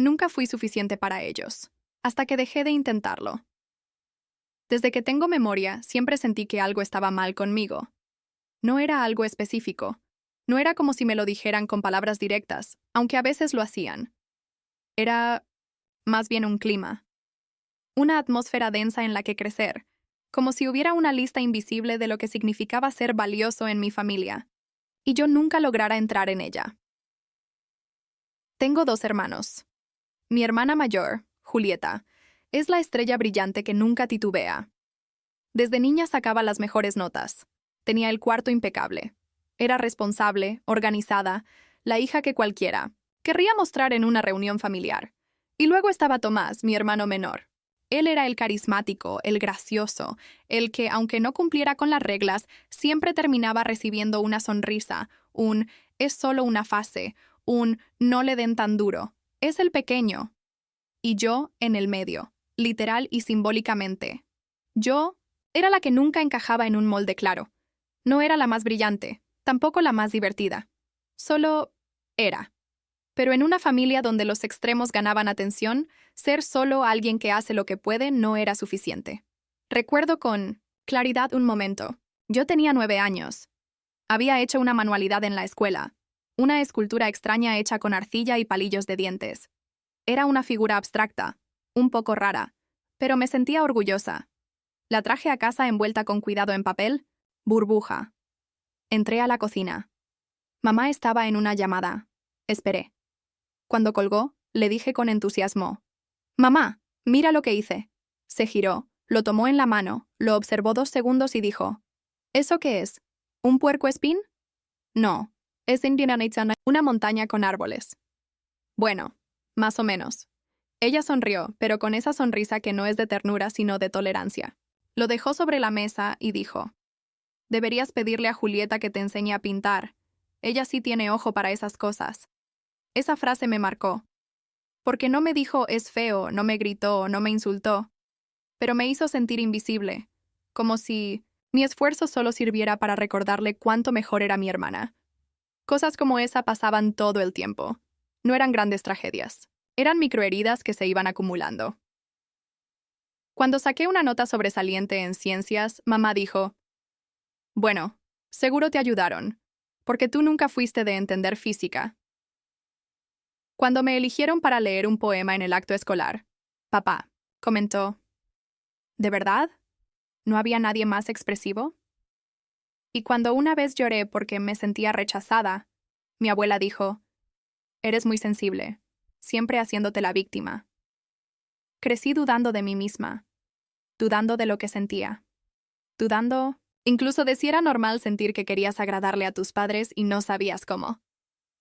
nunca fui suficiente para ellos, hasta que dejé de intentarlo. Desde que tengo memoria, siempre sentí que algo estaba mal conmigo. No era algo específico. No era como si me lo dijeran con palabras directas, aunque a veces lo hacían. Era más bien un clima. Una atmósfera densa en la que crecer, como si hubiera una lista invisible de lo que significaba ser valioso en mi familia, y yo nunca lograra entrar en ella. Tengo 2 hermanos. Mi hermana mayor, Julieta, es la estrella brillante que nunca titubea. Desde niña sacaba las mejores notas. Tenía el cuarto impecable. Era responsable, organizada, la hija que cualquiera querría mostrar en una reunión familiar. Y luego estaba Tomás, mi hermano menor. Él era el carismático, el gracioso, el que, aunque no cumpliera con las reglas, siempre terminaba recibiendo una sonrisa, un «es solo una fase», un «no le den tan duro». Es el pequeño. Y yo en el medio, literal y simbólicamente. Yo era la que nunca encajaba en un molde claro. No era la más brillante, tampoco la más divertida. Solo era. Pero en una familia donde los extremos ganaban atención, ser solo alguien que hace lo que puede no era suficiente. Recuerdo con claridad un momento. Yo tenía 9 años. Había hecho una manualidad en la escuela, una escultura extraña hecha con arcilla y palillos de dientes. Era una figura abstracta, un poco rara, pero me sentía orgullosa. La traje a casa envuelta con cuidado en papel, burbuja. Entré a la cocina. Mamá estaba en una llamada. Esperé. Cuando colgó, le dije con entusiasmo: «Mamá, mira lo que hice». Se giró, lo tomó en la mano, lo observó 2 segundos y dijo: «¿Eso qué es? ¿Un puercoespín?» «No, es Indianapolis, una montaña con árboles». «Bueno, más o menos». Ella sonrió, pero con esa sonrisa que no es de ternura sino de tolerancia. Lo dejó sobre la mesa y dijo: «Deberías pedirle a Julieta que te enseñe a pintar. Ella sí tiene ojo para esas cosas». Esa frase me marcó. Porque no me dijo «es feo», no me gritó, no me insultó, pero me hizo sentir invisible, como si mi esfuerzo solo sirviera para recordarle cuánto mejor era mi hermana. Cosas como esa pasaban todo el tiempo. No eran grandes tragedias. Eran microheridas que se iban acumulando. Cuando saqué una nota sobresaliente en ciencias, mamá dijo: «Bueno, seguro te ayudaron, porque tú nunca fuiste de entender física». Cuando me eligieron para leer un poema en el acto escolar, papá comentó: «¿De verdad? ¿No había nadie más expresivo?» Y cuando una vez lloré porque me sentía rechazada, mi abuela dijo: «Eres muy sensible, siempre haciéndote la víctima». Crecí dudando de mí misma, dudando de lo que sentía, dudando incluso de si era normal sentir que querías agradarle a tus padres y no sabías cómo.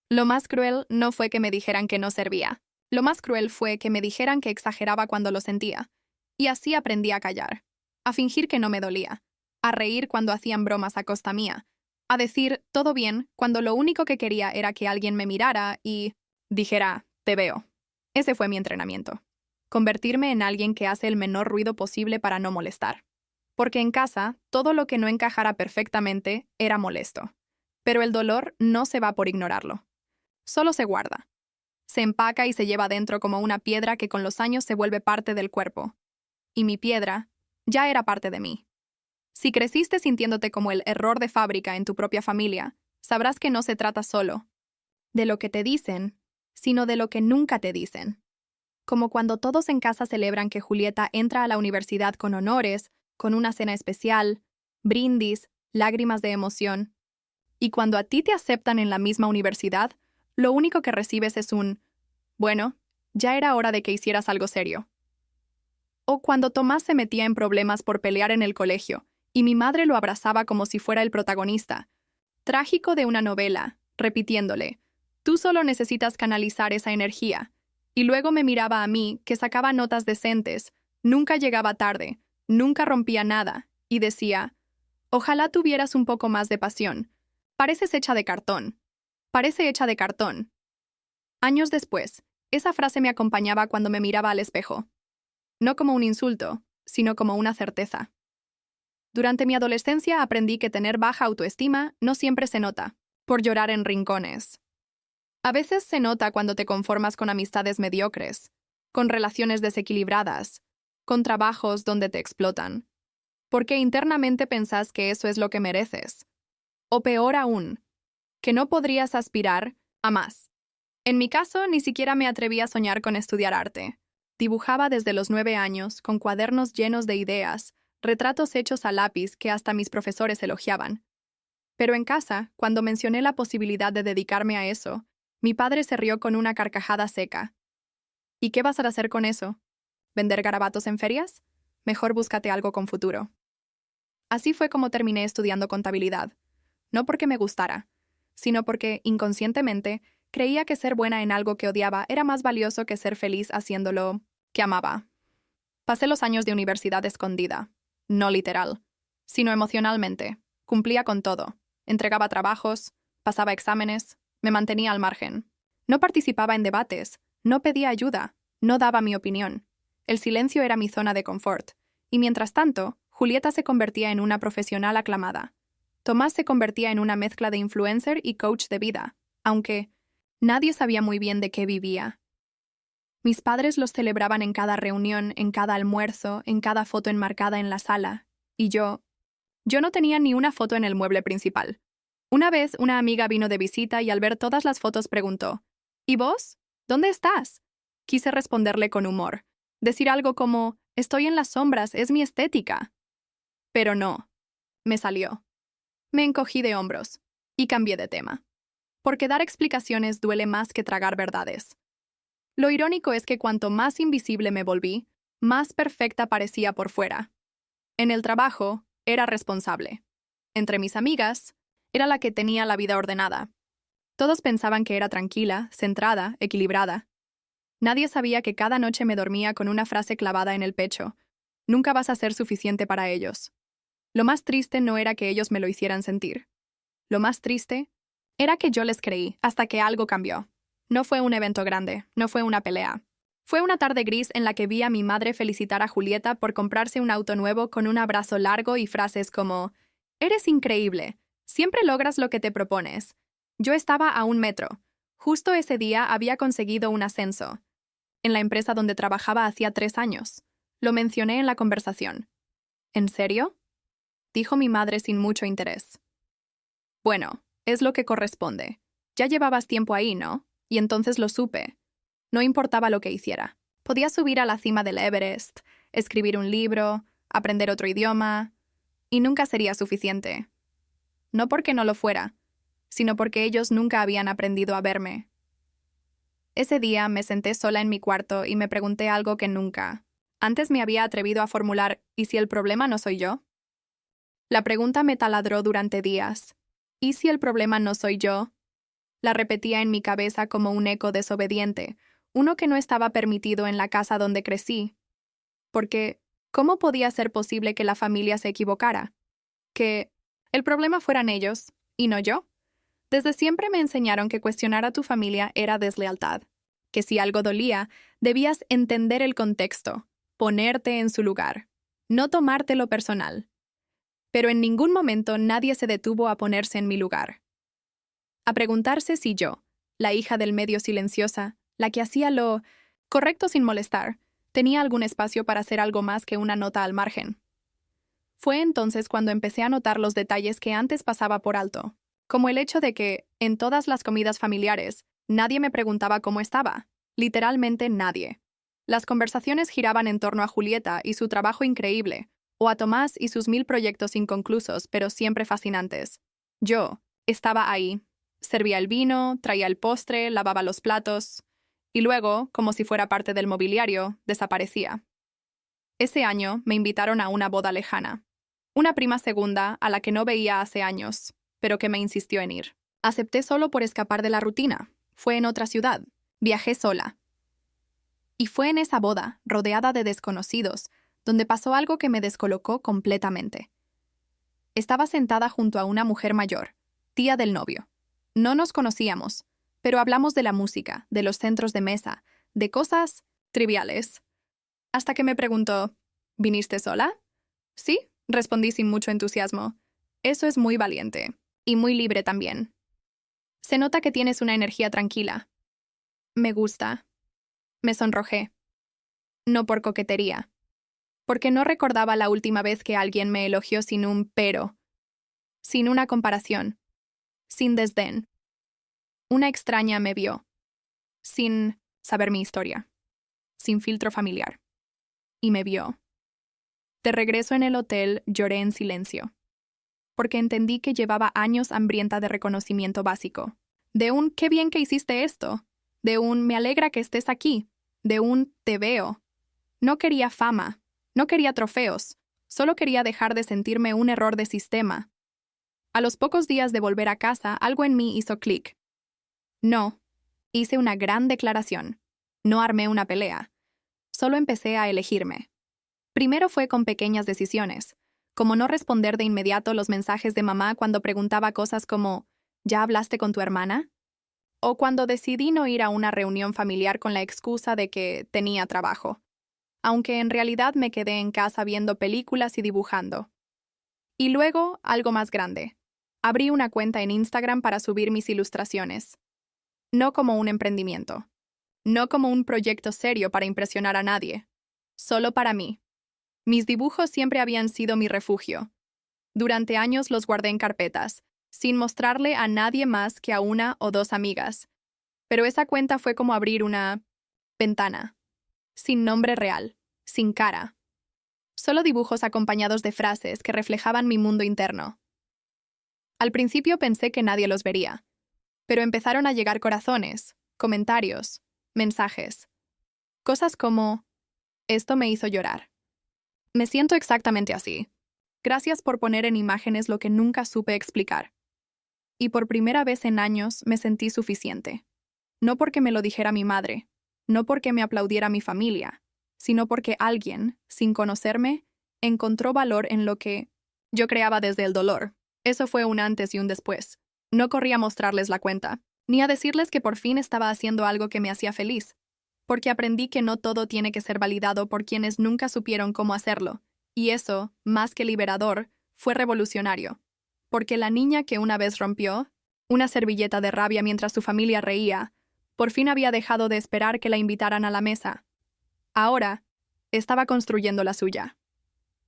Lo más cruel no fue que me dijeran que no servía. Lo más cruel fue que me dijeran que exageraba cuando lo sentía. Y así aprendí a callar, a fingir que no me dolía, a reír cuando hacían bromas a costa mía, a decir «todo bien» cuando lo único que quería era que alguien me mirara y dijera «te veo». Ese fue mi entrenamiento. Convertirme en alguien que hace el menor ruido posible para no molestar. Porque en casa, todo lo que no encajara perfectamente era molesto. Pero el dolor no se va por ignorarlo. Solo se guarda. Se empaca y se lleva dentro como una piedra que con los años se vuelve parte del cuerpo. Y mi piedra ya era parte de mí. Si creciste sintiéndote como el error de fábrica en tu propia familia, sabrás que no se trata solo de lo que te dicen, sino de lo que nunca te dicen. Como cuando todos en casa celebran que Julieta entra a la universidad con honores, con una cena especial, brindis, lágrimas de emoción. Y cuando a ti te aceptan en la misma universidad, lo único que recibes es un «bueno, ya era hora de que hicieras algo serio». O cuando Tomás se metía en problemas por pelear en el colegio, y mi madre lo abrazaba como si fuera el protagonista, trágico de una novela, repitiéndole «tú solo necesitas canalizar esa energía». Y luego me miraba a mí, que sacaba notas decentes, nunca llegaba tarde, nunca rompía nada, y decía: «Ojalá tuvieras un poco más de pasión. Pareces hecha de cartón. Parece hecha de cartón». Años después, esa frase me acompañaba cuando me miraba al espejo. No como un insulto, sino como una certeza. Durante mi adolescencia aprendí que tener baja autoestima no siempre se nota, por llorar en rincones. A veces se nota cuando te conformas con amistades mediocres, con relaciones desequilibradas, con trabajos donde te explotan, porque internamente pensás que eso es lo que mereces. O peor aún, que no podrías aspirar a más. En mi caso, ni siquiera me atreví a soñar con estudiar arte. Dibujaba desde los 9 años, con cuadernos llenos de ideas, retratos hechos a lápiz que hasta mis profesores elogiaban. Pero en casa, cuando mencioné la posibilidad de dedicarme a eso, mi padre se rió con una carcajada seca. ¿Y qué vas a hacer con eso? ¿Vender garabatos en ferias? Mejor búscate algo con futuro. Así fue como terminé estudiando contabilidad. No porque me gustara, sino porque, inconscientemente, creía que ser buena en algo que odiaba era más valioso que ser feliz haciéndolo que amaba. Pasé los años de universidad escondida, no literal, sino emocionalmente. Cumplía con todo. Entregaba trabajos, pasaba exámenes, me mantenía al margen. No participaba en debates, no pedía ayuda, no daba mi opinión. El silencio era mi zona de confort. Y mientras tanto, Julieta se convertía en una profesional aclamada. Tomás se convertía en una mezcla de influencer y coach de vida, aunque nadie sabía muy bien de qué vivía. Mis padres los celebraban en cada reunión, en cada almuerzo, en cada foto enmarcada en la sala, y yo no tenía ni una foto en el mueble principal. Una vez una amiga vino de visita y al ver todas las fotos preguntó, ¿y vos? ¿Dónde estás? Quise responderle con humor, decir algo como, estoy en las sombras, es mi estética. Pero no, me salió. Me encogí de hombros y cambié de tema. Porque dar explicaciones duele más que tragar verdades. Lo irónico es que cuanto más invisible me volví, más perfecta parecía por fuera. En el trabajo, era responsable. Entre mis amigas, era la que tenía la vida ordenada. Todos pensaban que era tranquila, centrada, equilibrada. Nadie sabía que cada noche me dormía con una frase clavada en el pecho. Nunca vas a ser suficiente para ellos. Lo más triste no era que ellos me lo hicieran sentir. Lo más triste era que yo les creí hasta que algo cambió. No fue un evento grande, no fue una pelea. Fue una tarde gris en la que vi a mi madre felicitar a Julieta por comprarse un auto nuevo con un abrazo largo y frases como, «Eres increíble, siempre logras lo que te propones». Yo estaba a 1 metro. Justo ese día había conseguido un ascenso. En la empresa donde trabajaba hacía 3 años. Lo mencioné en la conversación. ¿En serio?, dijo mi madre sin mucho interés. Bueno, es lo que corresponde. Ya llevabas tiempo ahí, ¿no? Y entonces lo supe. No importaba lo que hiciera. Podía subir a la cima del Everest, escribir un libro, aprender otro idioma, y nunca sería suficiente. No porque no lo fuera, sino porque ellos nunca habían aprendido a verme. Ese día me senté sola en mi cuarto y me pregunté algo que nunca antes me había atrevido a formular, ¿y si el problema no soy yo? La pregunta me taladró durante días. ¿Y si el problema no soy yo? La repetía en mi cabeza como un eco desobediente, uno que no estaba permitido en la casa donde crecí. Porque, ¿cómo podía ser posible que la familia se equivocara? Que el problema fueran ellos, y no yo. Desde siempre me enseñaron que cuestionar a tu familia era deslealtad. Que si algo dolía, debías entender el contexto, ponerte en su lugar, no tomártelo personal. Pero en ningún momento nadie se detuvo a ponerse en mi lugar. A preguntarse si yo, la hija del medio silenciosa, la que hacía lo correcto sin molestar, tenía algún espacio para hacer algo más que una nota al margen. Fue entonces cuando empecé a notar los detalles que antes pasaba por alto, como el hecho de que, en todas las comidas familiares, nadie me preguntaba cómo estaba, literalmente nadie. Las conversaciones giraban en torno a Julieta y su trabajo increíble, o a Tomás y sus 1000 proyectos inconclusos, pero siempre fascinantes. Yo estaba ahí. Servía el vino, traía el postre, lavaba los platos, y luego, como si fuera parte del mobiliario, desaparecía. Ese año me invitaron a una boda lejana. Una prima segunda a la que no veía hace años, pero que me insistió en ir. Acepté solo por escapar de la rutina. Fue en otra ciudad. Viajé sola. Y fue en esa boda, rodeada de desconocidos, donde pasó algo que me descolocó completamente. Estaba sentada junto a una mujer mayor, tía del novio. No nos conocíamos, pero hablamos de la música, de los centros de mesa, de cosas triviales. Hasta que me preguntó, ¿viniste sola? Sí, respondí sin mucho entusiasmo. Eso es muy valiente, y muy libre también. Se nota que tienes una energía tranquila. Me gusta. Me sonrojé. No por coquetería. Porque no recordaba la última vez que alguien me elogió sin un pero, sin una comparación, sin desdén. Una extraña me vio, sin saber mi historia, sin filtro familiar. Y me vio. De regreso en el hotel, lloré en silencio, porque entendí que llevaba años hambrienta de reconocimiento básico. De un «qué bien que hiciste esto», de un «me alegra que estés aquí», de un «te veo». No quería fama, no quería trofeos, solo quería dejar de sentirme un error de sistema. A los pocos días de volver a casa, algo en mí hizo clic. No, hice una gran declaración. No armé una pelea. Solo empecé a elegirme. Primero fue con pequeñas decisiones, como no responder de inmediato los mensajes de mamá cuando preguntaba cosas como ¿ya hablaste con tu hermana? O cuando decidí no ir a una reunión familiar con la excusa de que tenía trabajo, aunque en realidad me quedé en casa viendo películas y dibujando. Y luego, algo más grande. Abrí una cuenta en Instagram para subir mis ilustraciones. No como un emprendimiento. No como un proyecto serio para impresionar a nadie. Solo para mí. Mis dibujos siempre habían sido mi refugio. Durante años los guardé en carpetas, sin mostrarle a nadie más que a una o dos amigas. Pero esa cuenta fue como abrir una ventana. Sin nombre real, sin cara. Solo dibujos acompañados de frases que reflejaban mi mundo interno. Al principio pensé que nadie los vería, pero empezaron a llegar corazones, comentarios, mensajes. Cosas como, esto me hizo llorar. Me siento exactamente así. Gracias por poner en imágenes lo que nunca supe explicar. Y por primera vez en años me sentí suficiente. No porque me lo dijera mi madre, no porque me aplaudiera mi familia, sino porque alguien, sin conocerme, encontró valor en lo que yo creaba desde el dolor. Eso fue un antes y un después. No corrí a mostrarles la cuenta, ni a decirles que por fin estaba haciendo algo que me hacía feliz, porque aprendí que no todo tiene que ser validado por quienes nunca supieron cómo hacerlo, y eso, más que liberador, fue revolucionario. Porque la niña que una vez rompió una servilleta de rabia mientras su familia reía, por fin había dejado de esperar que la invitaran a la mesa. Ahora, estaba construyendo la suya.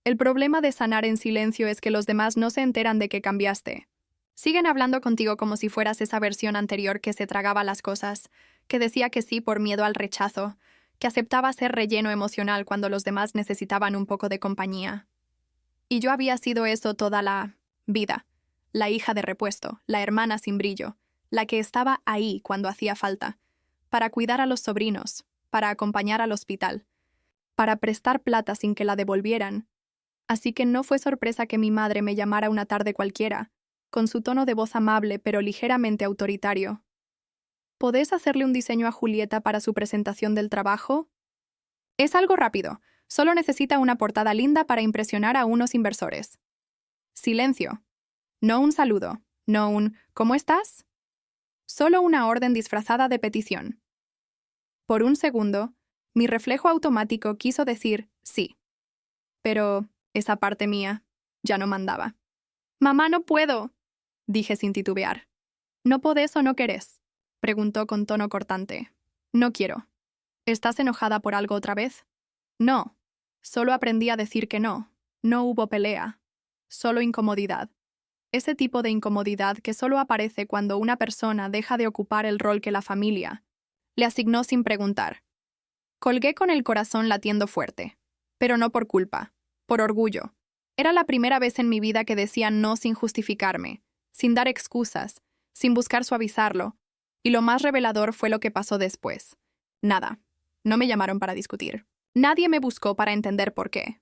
El problema de sanar en silencio es que los demás no se enteran de que cambiaste. Siguen hablando contigo como si fueras esa versión anterior que se tragaba las cosas, que decía que sí por miedo al rechazo, que aceptaba ser relleno emocional cuando los demás necesitaban un poco de compañía. Y yo había sido eso toda la vida, la hija de repuesto, la hermana sin brillo, la que estaba ahí cuando hacía falta, para cuidar a los sobrinos, para acompañar al hospital, para prestar plata sin que la devolvieran. Así que no fue sorpresa que mi madre me llamara una tarde cualquiera, con su tono de voz amable pero ligeramente autoritario. ¿Podés hacerle un diseño a Julieta para su presentación del trabajo? Es algo rápido, solo necesita una portada linda para impresionar a unos inversores. Silencio. No un saludo, no un ¿cómo estás? Solo una orden disfrazada de petición. Por un segundo, mi reflejo automático quiso decir sí. Pero esa parte mía ya no mandaba. «Mamá, no puedo», dije sin titubear. «¿No podés o no querés?», preguntó con tono cortante. «No quiero». «¿Estás enojada por algo otra vez?» «No. Solo aprendí a decir que no. No hubo pelea. Solo incomodidad. Ese tipo de incomodidad que solo aparece cuando una persona deja de ocupar el rol que la familia le asignó sin preguntar». Colgué con el corazón latiendo fuerte, pero no por culpa, por orgullo. Era la primera vez en mi vida que decía no sin justificarme, sin dar excusas, sin buscar suavizarlo, y lo más revelador fue lo que pasó después. Nada. No me llamaron para discutir. Nadie me buscó para entender por qué.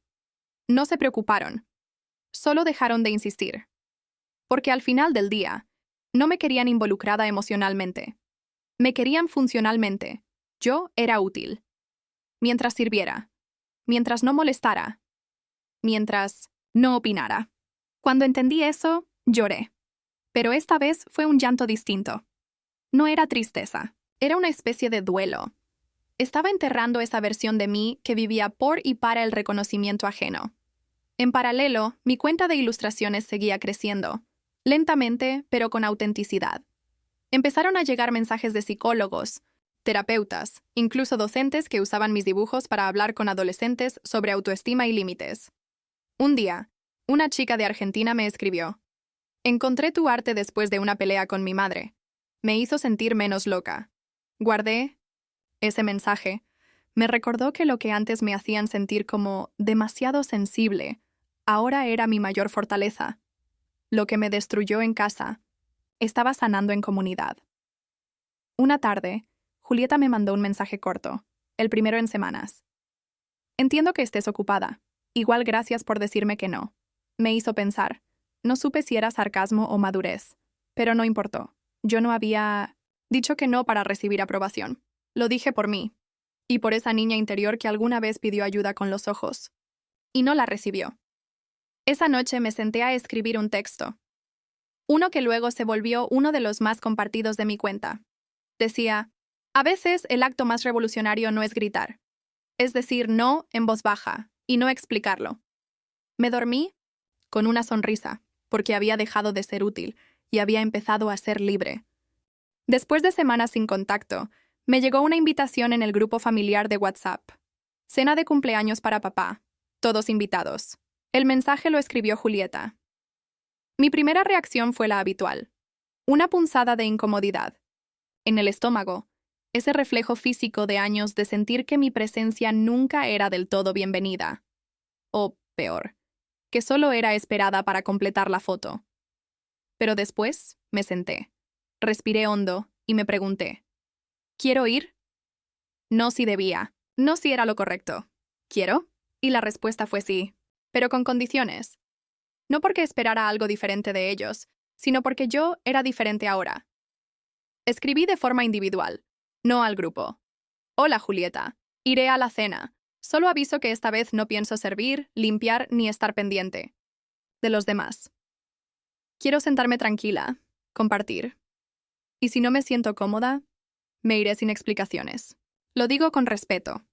No se preocuparon. Solo dejaron de insistir. Porque al final del día, no me querían involucrada emocionalmente. Me querían funcionalmente. Yo era útil. Mientras sirviera. Mientras no molestara. Mientras no opinara. Cuando entendí eso, lloré. Pero esta vez fue un llanto distinto. No era tristeza, era una especie de duelo. Estaba enterrando esa versión de mí que vivía por y para el reconocimiento ajeno. En paralelo, mi cuenta de ilustraciones seguía creciendo, lentamente, pero con autenticidad. Empezaron a llegar mensajes de psicólogos, terapeutas, incluso docentes que usaban mis dibujos para hablar con adolescentes sobre autoestima y límites. Un día, una chica de Argentina me escribió: encontré tu arte después de una pelea con mi madre. Me hizo sentir menos loca. Guardé ese mensaje. Me recordó que lo que antes me hacían sentir como demasiado sensible, ahora era mi mayor fortaleza. Lo que me destruyó en casa, estaba sanando en comunidad. Una tarde, Julieta me mandó un mensaje corto, el primero en semanas. Entiendo que estés ocupada. Igual gracias por decirme que no. Me hizo pensar. No supe si era sarcasmo o madurez, pero no importó. Yo no había dicho que no para recibir aprobación. Lo dije por mí, y por esa niña interior que alguna vez pidió ayuda con los ojos, y no la recibió. Esa noche me senté a escribir un texto, uno que luego se volvió uno de los más compartidos de mi cuenta. Decía: a veces el acto más revolucionario no es gritar, es decir no en voz baja y no explicarlo. Me dormí con una sonrisa, porque había dejado de ser útil y había empezado a ser libre. Después de semanas sin contacto, me llegó una invitación en el grupo familiar de WhatsApp. Cena de cumpleaños para papá. Todos invitados. El mensaje lo escribió Julieta. Mi primera reacción fue la habitual. Una punzada de incomodidad. En el estómago, ese reflejo físico de años de sentir que mi presencia nunca era del todo bienvenida. O, peor, que solo era esperada para completar la foto. Pero después me senté, respiré hondo y me pregunté: ¿quiero ir? No si debía, no si era lo correcto. ¿Quiero? Y la respuesta fue sí, pero con condiciones. No porque esperara algo diferente de ellos, sino porque yo era diferente ahora. Escribí de forma individual, no al grupo. Hola, Julieta. Iré a la cena. Solo aviso que esta vez no pienso servir, limpiar ni estar pendiente de los demás. Quiero sentarme tranquila, compartir. Y si no me siento cómoda, me iré sin explicaciones. Lo digo con respeto.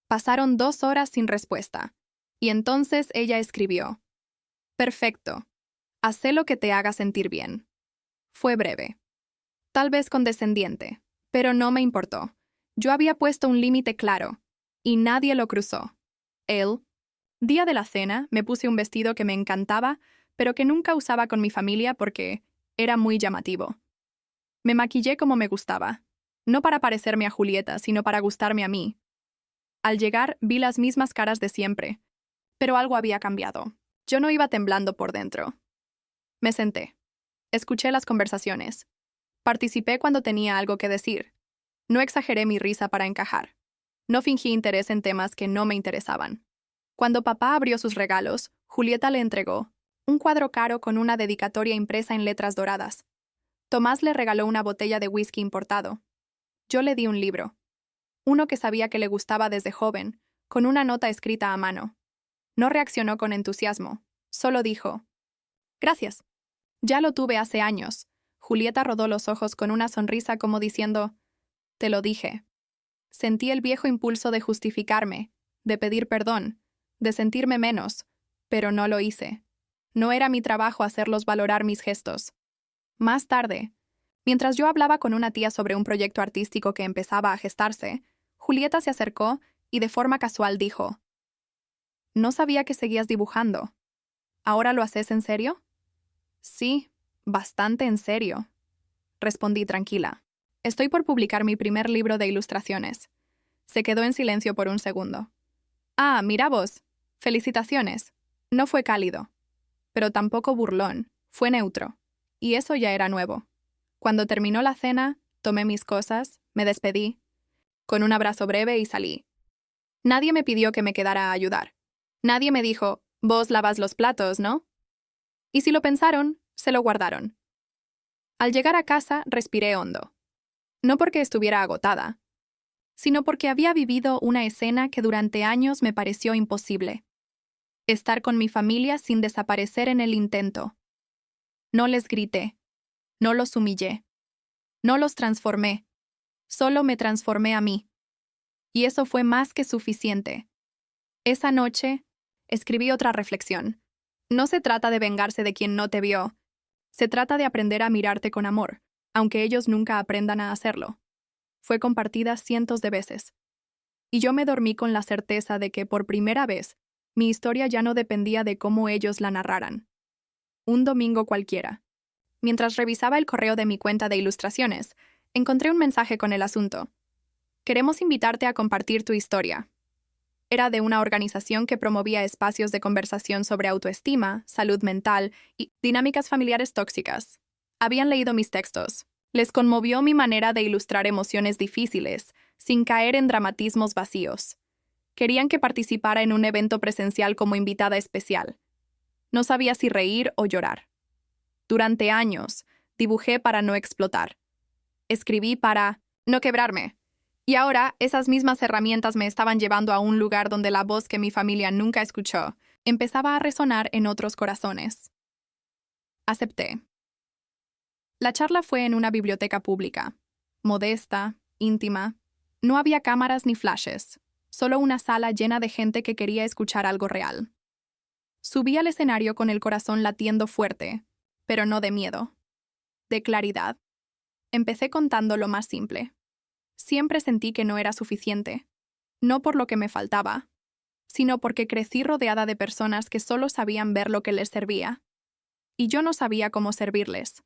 Pasaron 2 horas sin respuesta, y entonces ella escribió: perfecto. Haz lo que te haga sentir bien. Fue breve. Tal vez condescendiente, pero no me importó. Yo había puesto un límite claro, y nadie lo cruzó. Día de la cena, me puse un vestido que me encantaba, pero que nunca usaba con mi familia porque era muy llamativo. Me maquillé como me gustaba, no para parecerme a Julieta, sino para gustarme a mí. Al llegar, vi las mismas caras de siempre, pero algo había cambiado. Yo no iba temblando por dentro. Me senté. Escuché las conversaciones. Participé cuando tenía algo que decir. No exageré mi risa para encajar. No fingí interés en temas que no me interesaban. Cuando papá abrió sus regalos, Julieta le entregó un cuadro caro con una dedicatoria impresa en letras doradas. Tomás le regaló una botella de whisky importado. Yo le di un libro, uno que sabía que le gustaba desde joven, con una nota escrita a mano. No reaccionó con entusiasmo, solo dijo: gracias. Ya lo tuve hace años. Julieta rodó los ojos con una sonrisa como diciendo: te lo dije. Sentí el viejo impulso de justificarme, de pedir perdón, de sentirme menos, pero no lo hice. No era mi trabajo hacerlos valorar mis gestos. Más tarde, mientras yo hablaba con una tía sobre un proyecto artístico que empezaba a gestarse, Julieta se acercó y de forma casual dijo: no sabía que seguías dibujando. ¿Ahora lo haces en serio? Sí, bastante en serio, respondí tranquila. Estoy por publicar mi primer libro de ilustraciones. Se quedó en silencio por un segundo. Ah, mira vos. Felicitaciones. No fue cálido, pero tampoco burlón, fue neutro. Y eso ya era nuevo. Cuando terminó la cena, tomé mis cosas, me despedí, con un abrazo breve y salí. Nadie me pidió que me quedara a ayudar. Nadie me dijo: vos lavas los platos, ¿no? Y si lo pensaron, se lo guardaron. Al llegar a casa, respiré hondo. No porque estuviera agotada, sino porque había vivido una escena que durante años me pareció imposible. Estar con mi familia sin desaparecer en el intento. No les grité, no los humillé, no los transformé, solo me transformé a mí. Y eso fue más que suficiente. Esa noche, escribí otra reflexión. No se trata de vengarse de quien no te vio, se trata de aprender a mirarte con amor, aunque ellos nunca aprendan a hacerlo. Fue compartida cientos de veces. Y yo me dormí con la certeza de que, por primera vez, mi historia ya no dependía de cómo ellos la narraran. Un domingo cualquiera. Mientras revisaba el correo de mi cuenta de ilustraciones, encontré un mensaje con el asunto. Queremos invitarte a compartir tu historia. Era de una organización que promovía espacios de conversación sobre autoestima, salud mental y dinámicas familiares tóxicas. Habían leído mis textos. Les conmovió mi manera de ilustrar emociones difíciles, sin caer en dramatismos vacíos. Querían que participara en un evento presencial como invitada especial. No sabía si reír o llorar. Durante años, dibujé para no explotar. Escribí para no quebrarme. Y ahora, esas mismas herramientas me estaban llevando a un lugar donde la voz que mi familia nunca escuchó empezaba a resonar en otros corazones. Acepté. La charla fue en una biblioteca pública. Modesta, íntima. No había cámaras ni flashes. Solo una sala llena de gente que quería escuchar algo real. Subí al escenario con el corazón latiendo fuerte, pero no de miedo. De claridad. Empecé contando lo más simple. Siempre sentí que no era suficiente. No por lo que me faltaba, sino porque crecí rodeada de personas que solo sabían ver lo que les servía. Y yo no sabía cómo servirles.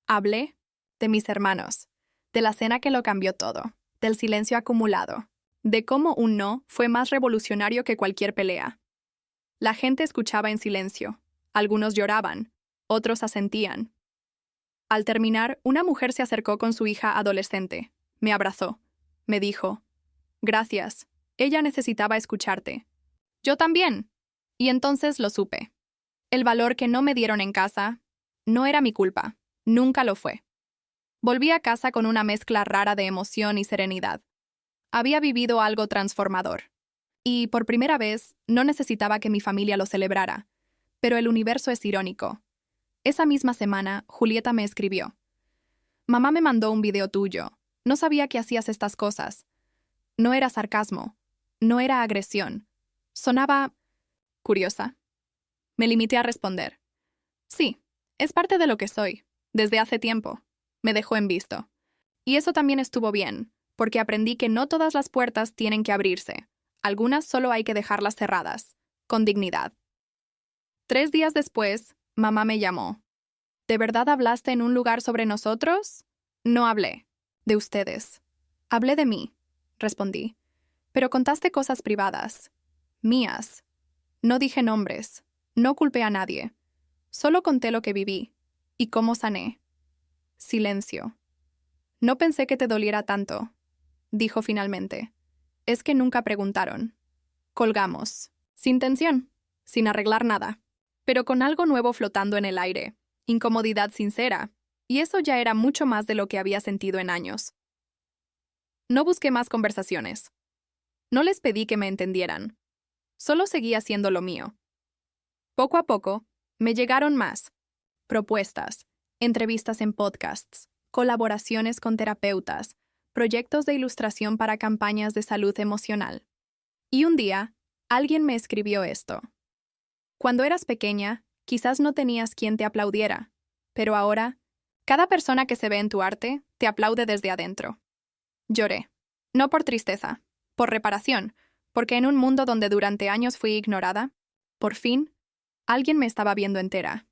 Hablé de mis hermanos, de la cena que lo cambió todo, del silencio acumulado, de cómo un no fue más revolucionario que cualquier pelea. La gente escuchaba en silencio. Algunos lloraban, otros asentían. Al terminar, una mujer se acercó con su hija adolescente. Me abrazó. Me dijo, «Gracias. Ella necesitaba escucharte». Yo también. Y entonces lo supe. El valor que no me dieron en casa no era mi culpa. Nunca lo fue. Volví a casa con una mezcla rara de emoción y serenidad. Había vivido algo transformador. Y, por primera vez, no necesitaba que mi familia lo celebrara. Pero el universo es irónico. Esa misma semana, Julieta me escribió. «Mamá me mandó un video tuyo. No sabía que hacías estas cosas». No era sarcasmo. No era agresión. Sonaba curiosa. Me limité a responder. «Sí, es parte de lo que soy. Desde hace tiempo». Me dejó en visto. Y eso también estuvo bien, porque aprendí que no todas las puertas tienen que abrirse. Algunas solo hay que dejarlas cerradas, con dignidad. 3 días después, mamá me llamó. «¿De verdad hablaste en un lugar sobre nosotros?» «No hablé. De ustedes. Hablé de mí», respondí. «Pero contaste cosas privadas. Mías. No dije nombres. No culpé a nadie. Solo conté lo que viví. Y cómo sané». Silencio. «No pensé que te doliera tanto», dijo finalmente. «Es que nunca preguntaron». Colgamos. Sin tensión. Sin arreglar nada. Pero con algo nuevo flotando en el aire. Incomodidad sincera. Y eso ya era mucho más de lo que había sentido en años. No busqué más conversaciones. No les pedí que me entendieran. Solo seguí haciendo lo mío. Poco a poco, me llegaron más propuestas, entrevistas en podcasts, colaboraciones con terapeutas, proyectos de ilustración para campañas de salud emocional. Y un día, alguien me escribió esto. «Cuando eras pequeña, quizás no tenías quien te aplaudiera, pero ahora, cada persona que se ve en tu arte te aplaude desde adentro». Lloré. No por tristeza, por reparación, porque en un mundo donde durante años fui ignorada, por fin, alguien me estaba viendo entera.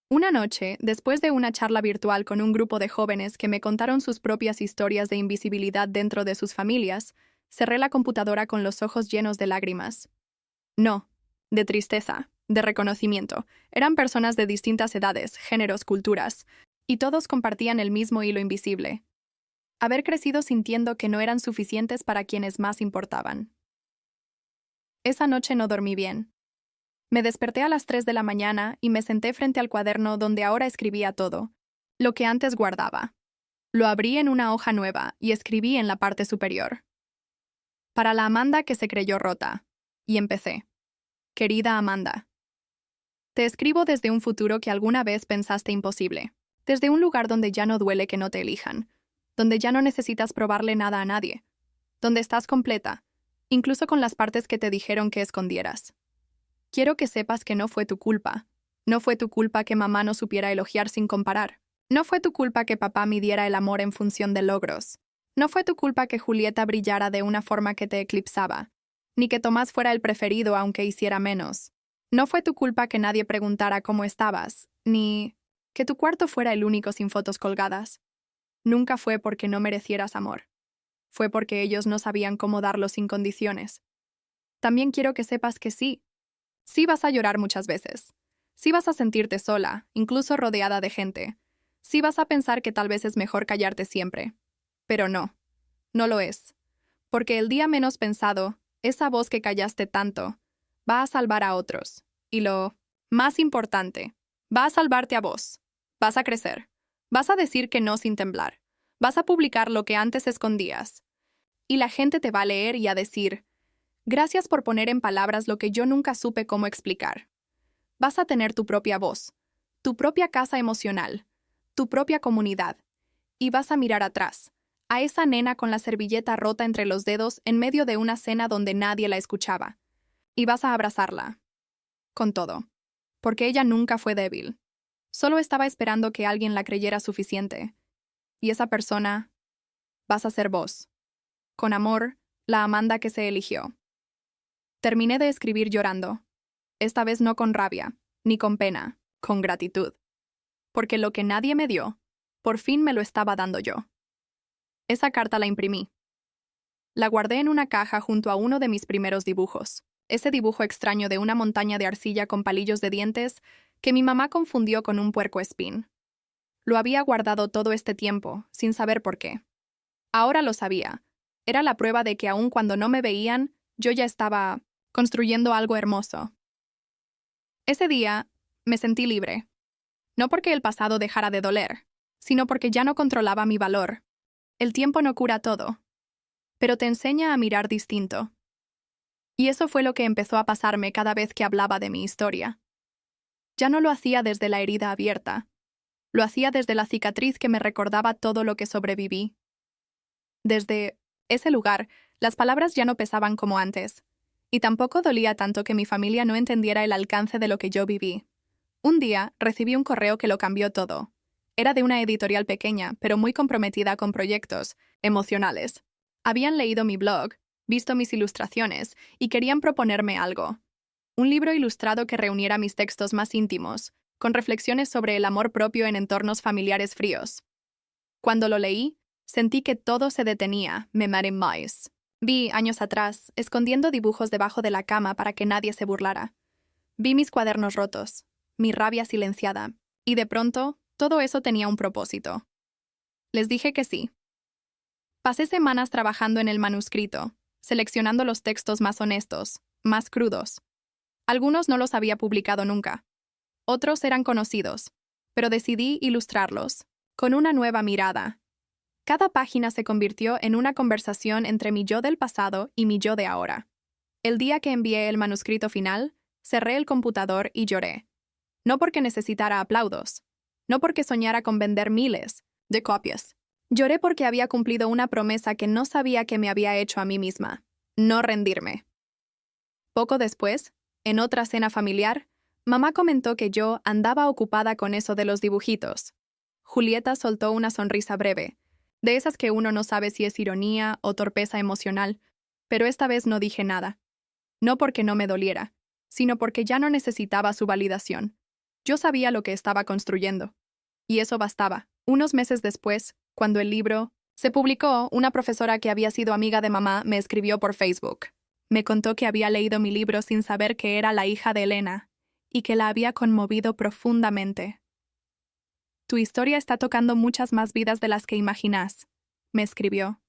Una noche, después de una charla virtual con un grupo de jóvenes que me contaron sus propias historias de invisibilidad dentro de sus familias, cerré la computadora con los ojos llenos de lágrimas. No, de tristeza, de reconocimiento. Eran personas de distintas edades, géneros, culturas, y todos compartían el mismo hilo invisible. Haber crecido sintiendo que no eran suficientes para quienes más importaban. Esa noche no dormí bien. Me desperté a las 3 de la mañana y me senté frente al cuaderno donde ahora escribía todo, lo que antes guardaba. Lo abrí en una hoja nueva y escribí en la parte superior. «Para la Amanda que se creyó rota». Y empecé. «Querida Amanda. Te escribo desde un futuro que alguna vez pensaste imposible. Desde un lugar donde ya no duele que no te elijan. Donde ya no necesitas probarle nada a nadie. Donde estás completa, incluso con las partes que te dijeron que escondieras. Quiero que sepas que no fue tu culpa. No fue tu culpa que mamá no supiera elogiar sin comparar. No fue tu culpa que papá midiera el amor en función de logros. No fue tu culpa que Julieta brillara de una forma que te eclipsaba, ni que Tomás fuera el preferido aunque hiciera menos. No fue tu culpa que nadie preguntara cómo estabas, ni que tu cuarto fuera el único sin fotos colgadas. Nunca fue porque no merecieras amor. Fue porque ellos no sabían cómo darlo sin condiciones. También quiero que sepas que sí. Sí vas a llorar muchas veces. Sí vas a sentirte sola, incluso rodeada de gente. Sí vas a pensar que tal vez es mejor callarte siempre. Pero no, no lo es. Porque el día menos pensado, esa voz que callaste tanto, va a salvar a otros. Y lo más importante, va a salvarte a vos. Vas a crecer. Vas a decir que no sin temblar. Vas a publicar lo que antes escondías. Y la gente te va a leer y a decir, gracias por poner en palabras lo que yo nunca supe cómo explicar. Vas a tener tu propia voz, tu propia casa emocional, tu propia comunidad. Y vas a mirar atrás, a esa nena con la servilleta rota entre los dedos en medio de una cena donde nadie la escuchaba. Y vas a abrazarla. Con todo. Porque ella nunca fue débil. Solo estaba esperando que alguien la creyera suficiente. Y esa persona vas a ser vos. Con amor, la Amanda que se eligió. Terminé de escribir llorando. Esta vez no con rabia, ni con pena, con gratitud. Porque lo que nadie me dio, por fin me lo estaba dando yo. Esa carta la imprimí. La guardé en una caja junto a uno de mis primeros dibujos. Ese dibujo extraño de una montaña de arcilla con palillos de dientes que mi mamá confundió con un puercoespín. Lo había guardado todo este tiempo, sin saber por qué. Ahora lo sabía. Era la prueba de que aun cuando no me veían, yo ya estaba construyendo algo hermoso. Ese día, me sentí libre. No porque el pasado dejara de doler, sino porque ya no controlaba mi valor. El tiempo no cura todo, pero te enseña a mirar distinto. Y eso fue lo que empezó a pasarme cada vez que hablaba de mi historia. Ya no lo hacía desde la herida abierta. Lo hacía desde la cicatriz que me recordaba todo lo que sobreviví. Desde ese lugar, las palabras ya no pesaban como antes. Y tampoco dolía tanto que mi familia no entendiera el alcance de lo que yo viví. Un día, recibí un correo que lo cambió todo. Era de una editorial pequeña, pero muy comprometida con proyectos emocionales. Habían leído mi blog, visto mis ilustraciones, y querían proponerme algo. Un libro ilustrado que reuniera mis textos más íntimos, con reflexiones sobre el amor propio en entornos familiares fríos. Cuando lo leí, sentí que todo se detenía, me maté más. Vi, años atrás, escondiendo dibujos debajo de la cama para que nadie se burlara. Vi mis cuadernos rotos, mi rabia silenciada, y de pronto, todo eso tenía un propósito. Les dije que sí. Pasé semanas trabajando en el manuscrito, seleccionando los textos más honestos, más crudos. Algunos no los había publicado nunca. Otros eran conocidos, pero decidí ilustrarlos, con una nueva mirada. Cada página se convirtió en una conversación entre mi yo del pasado y mi yo de ahora. El día que envié el manuscrito final, cerré el computador y lloré. No porque necesitara aplausos, no porque soñara con vender miles de copias. Lloré porque había cumplido una promesa que no sabía que me había hecho a mí misma: no rendirme. Poco después, en otra cena familiar, mamá comentó que yo andaba ocupada con eso de los dibujitos. Julieta soltó una sonrisa breve, de esas que uno no sabe si es ironía o torpeza emocional, pero esta vez no dije nada. No porque no me doliera, sino porque ya no necesitaba su validación. Yo sabía lo que estaba construyendo. Y eso bastaba. Unos meses después, cuando el libro se publicó, una profesora que había sido amiga de mamá me escribió por Facebook. Me contó que había leído mi libro sin saber que era la hija de Elena, y que la había conmovido profundamente. Tu historia está tocando muchas más vidas de las que imaginas, me escribió.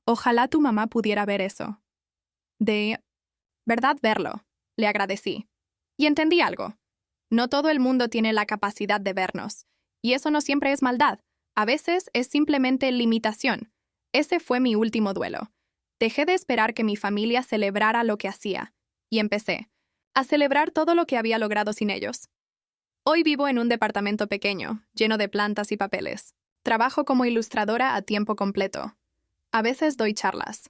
Ojalá tu mamá pudiera ver eso. De verdad verlo, le agradecí. Y entendí algo. No todo el mundo tiene la capacidad de vernos. Y eso no siempre es maldad. A veces es simplemente limitación. Ese fue mi último duelo. Dejé de esperar que mi familia celebrara lo que hacía. Y empecé a celebrar todo lo que había logrado sin ellos. Hoy vivo en un departamento pequeño, lleno de plantas y papeles. Trabajo como ilustradora a tiempo completo. A veces doy charlas.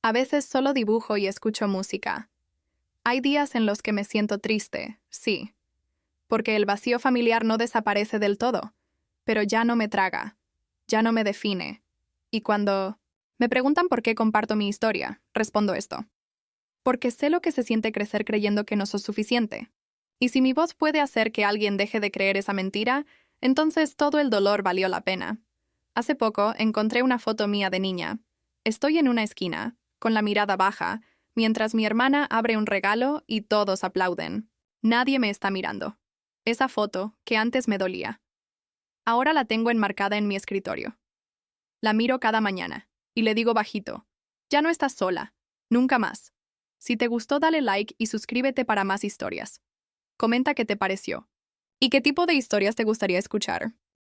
A veces solo dibujo y escucho música. Hay días en los que me siento triste, sí. Porque el vacío familiar no desaparece del todo. pero ya no me traga, ya no me define. Y cuando me preguntan por qué comparto mi historia, respondo esto. Porque sé lo que se siente crecer creyendo que no sos suficiente. Y si mi voz puede hacer que alguien deje de creer esa mentira, entonces todo el dolor valió la pena. Hace poco encontré una foto mía de niña. Estoy en una esquina, con la mirada baja, mientras mi hermana abre un regalo y todos aplauden. Nadie me está mirando. Esa foto, que antes me dolía. Ahora la tengo enmarcada en mi escritorio. La miro cada mañana y le digo bajito, ya no estás sola, nunca más. Si te gustó, dale like y suscríbete para más historias. Comenta qué te pareció y qué tipo de historias te gustaría escuchar.